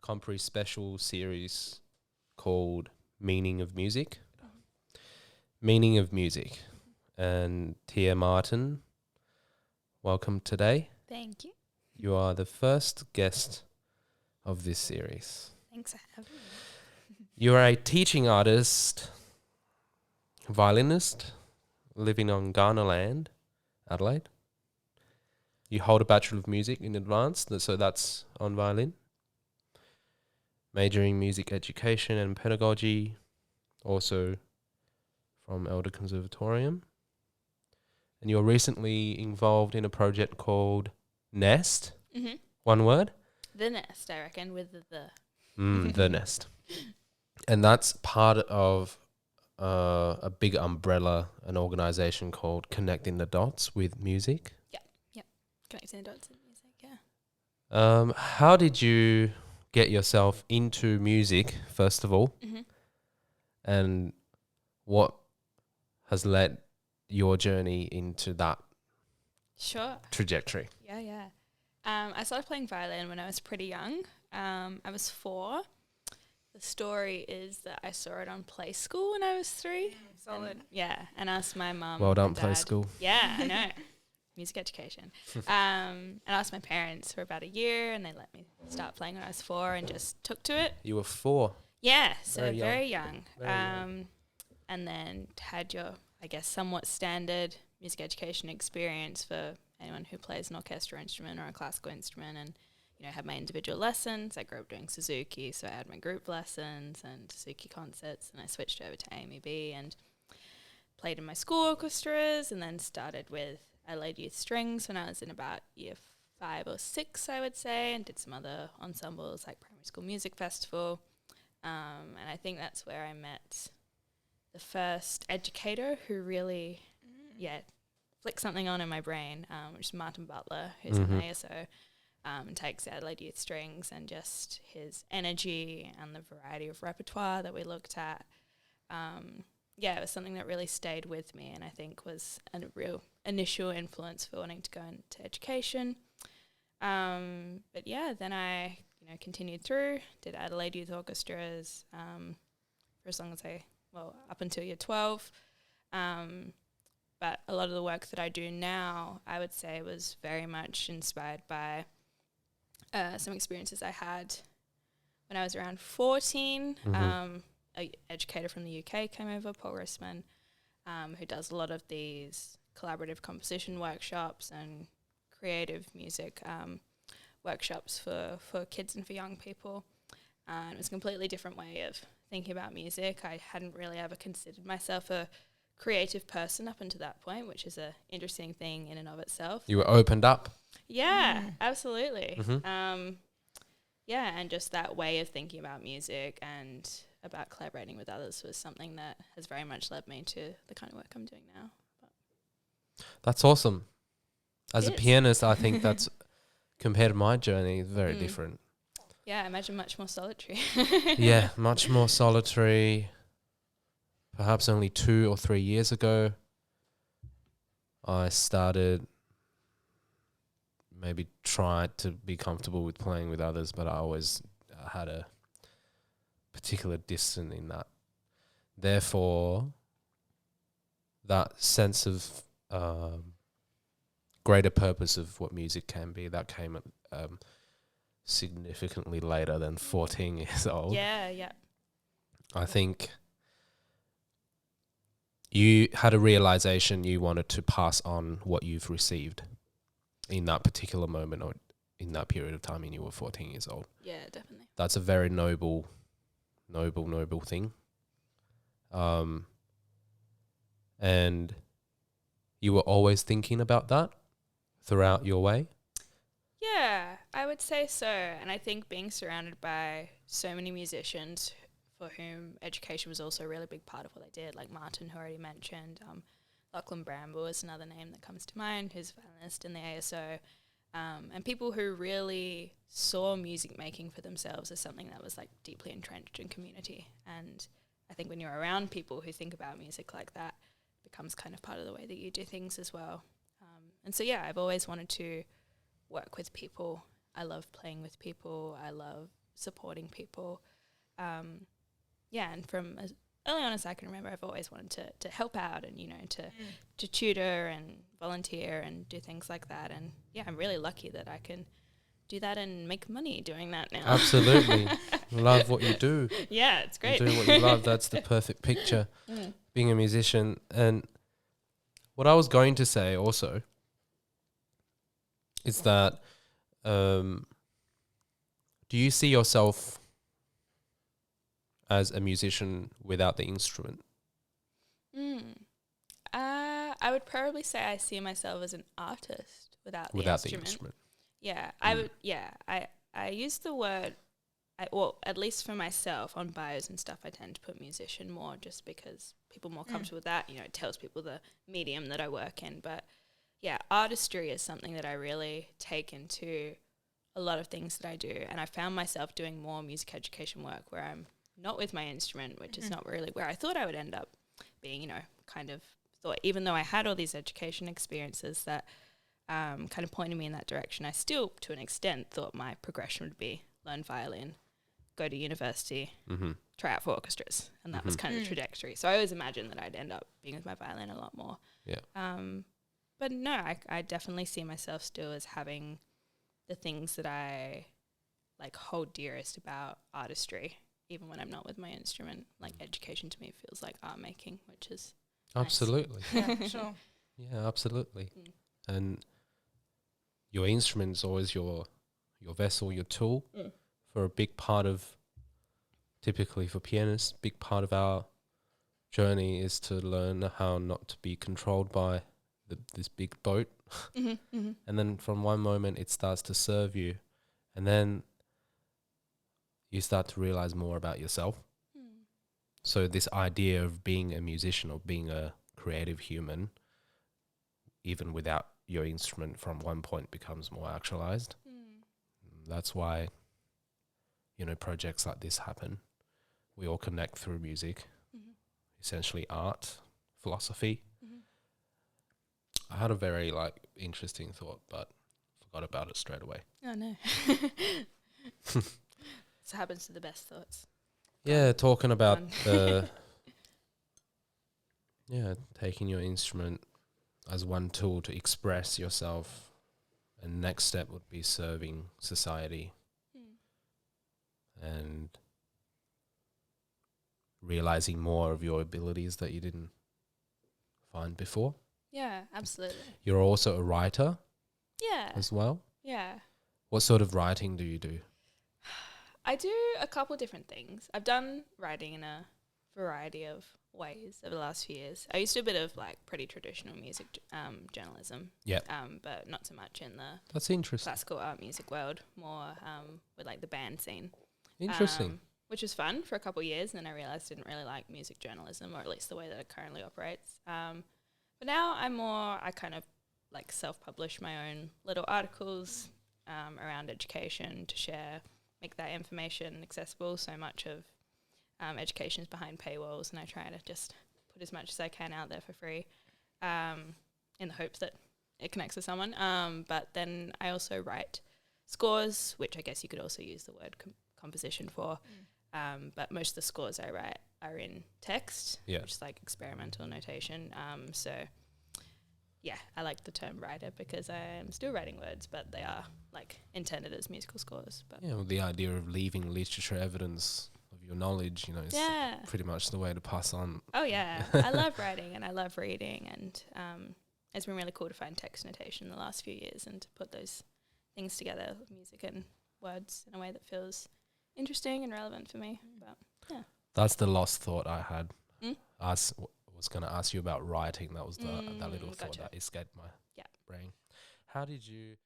Compre special series called Meaning of Music. Meaning of Music. And Thea Martin, welcome today. Thank you. You are the first guest of this series. Thanks for having me. You are a teaching artist, violinist, living on Ghana land, Adelaide. You hold a Bachelor of Music in Advanced, so that's on violin. Majoring Music Education and Pedagogy, also from Elder Conservatorium. And you're recently involved in a project called Nest. Mm-hmm. One word? The Nest, I reckon, with the. The Nest. And that's part of a big umbrella, an organisation called Connecting the Dots with Music. Yep. Connecting the dots in music, yeah. How did you get yourself into music, first of all? Mm-hmm. And what has led your journey into that Sure. trajectory? Yeah. I started playing violin when I was pretty young. I was 4. The story is that I saw it on Play School when I was 3. Solid. And asked my mum. Well done, and Play Dad. School. Yeah, I know. Music education. And I asked my parents for about a year, and they let me start playing when I was 4 and just took to it. You were 4. Yeah, so Very young. very young. Very young. And then had your, I guess, somewhat standard music education experience for anyone who plays an orchestral instrument or a classical instrument, and had my individual lessons. I grew up doing Suzuki, so I had my group lessons and Suzuki concerts, and I switched over to AMEB and played in my school orchestras, and then started with Adelaide Youth Strings when I was in about year 5 or 6, I would say, and did some other ensembles like Primary School Music Festival. And I think that's where I met the first educator who really, flicked something on in my brain, which is Martin Butler, who's an ASO, and takes Adelaide Youth Strings, and just his energy and the variety of repertoire that we looked at. It was something that really stayed with me, and I think was a real initial influence for wanting to go into education. Then I continued through, did Adelaide Youth Orchestras for as long as up until year 12. But a lot of the work that I do now, I would say, was very much inspired by some experiences I had when I was around 14. An educator from the UK came over, Paul Rissman, who does a lot of these collaborative composition workshops and creative music workshops for kids and for young people. It was a completely different way of thinking about music. I hadn't really ever considered myself a creative person up until that point, which is a interesting thing in and of itself. You were opened up. Yeah, absolutely. And just that way of thinking about music and about collaborating with others was something that has very much led me to the kind of work I'm doing now. That's awesome. As a It is. pianist, I think that's, compared to my journey, very different. Yeah, I imagine much more solitary. Yeah, much more solitary. Perhaps only 2 or 3 years ago, I started, maybe tried to be comfortable with playing with others, but I always had a particular distance in that. Therefore, that sense of greater purpose of what music can be, that came significantly later than 14 years old. Yeah. I think you had a realization you wanted to pass on what you've received in that particular moment or in that period of time when you were 14 years old. Yeah, definitely. That's a very noble thing. And you were always thinking about that throughout your way? Yeah, I would say so. And I think being surrounded by so many musicians for whom education was also a really big part of what they did, like Martin, who I already mentioned, Lachlan Bramble is another name that comes to mind, who's a violinist in the ASO, and people who really saw music making for themselves as something that was like deeply entrenched in community. And I think when you're around people who think about music like that, it becomes kind of part of the way that you do things as well. And so, yeah, I've always wanted to work with people. I love playing with people. I love supporting people. And from as early on as I can remember, I've always wanted to help out and, to tutor and volunteer and do things like that. And I'm really lucky that I can do that and make money doing that now. Absolutely. Love what you do. Yeah, it's great. You do what you love. That's the perfect picture, being a musician. And what I was going to say also is that do you see yourself as a musician without the instrument? I would probably say I see myself as an artist without the instrument. Yeah, I would. Yeah, I use the word. At least for myself on bios and stuff, I tend to put musician more just because people are more comfortable with that. It tells people the medium that I work in. But yeah, artistry is something that I really take into a lot of things that I do. And I found myself doing more music education work where I'm not with my instrument, which is not really where I thought I would end up being, kind of thought, even though I had all these education experiences that kind of pointed me in that direction, I still, to an extent, thought my progression would be learn violin, go to university, try out for orchestras. And that was kind of the trajectory. So I always imagined that I'd end up being with my violin a lot more. Yeah. But no, I definitely see myself still as having the things that I hold dearest about artistry, even when I'm not with my instrument. Like education to me feels like art making, which is absolutely nice. Yeah, sure. Yeah, absolutely. And your instrument is always your vessel, your tool. For a big part of, typically for pianists, big part of our journey is to learn how not to be controlled by this big boat. And then from one moment it starts to serve you, and then you start to realize more about yourself. So this idea of being a musician or being a creative human, even without your instrument, from one point becomes more actualized. That's why projects like this happen. We all connect through music, essentially art, philosophy. I had a very interesting thought, but forgot about it straight away. Oh no. This happens to the best thoughts. Yeah, talking about taking your instrument as one tool to express yourself, and next step would be serving society and realizing more of your abilities that you didn't find before. Yeah, absolutely. You're also a writer Yeah. as well. Yeah. What sort of writing do you do? I do a couple different things. I've done writing in a variety of ways over the last few years. I used to do a bit of pretty traditional music journalism. Yeah. But not so much in the That's interesting. classical art music world, more with the band scene. Interesting. Which was fun for a couple of years, and then I realised I didn't really like music journalism, or at least the way that it currently operates. But now I kind of self-publish my own little articles around education to share, make that information accessible. So much of education is behind paywalls, and I try to just put as much as I can out there for free in the hopes that it connects with someone. But then I also write scores, which I guess you could also use the word composition for. But most of the scores I write are in text, which is experimental notation. So yeah, I like the term writer because I'm still writing words, but they are intended as musical scores. But yeah, well, the idea of leaving literature evidence of your knowledge, is pretty much the way to pass on. Oh yeah, I love writing and I love reading, and it's been really cool to find text notation the last few years and to put those things together, music and words, in a way that feels interesting and relevant for me. But yeah, that's the lost thought I had. I was going to ask you about writing. That was that little thought that escaped my brain. How did you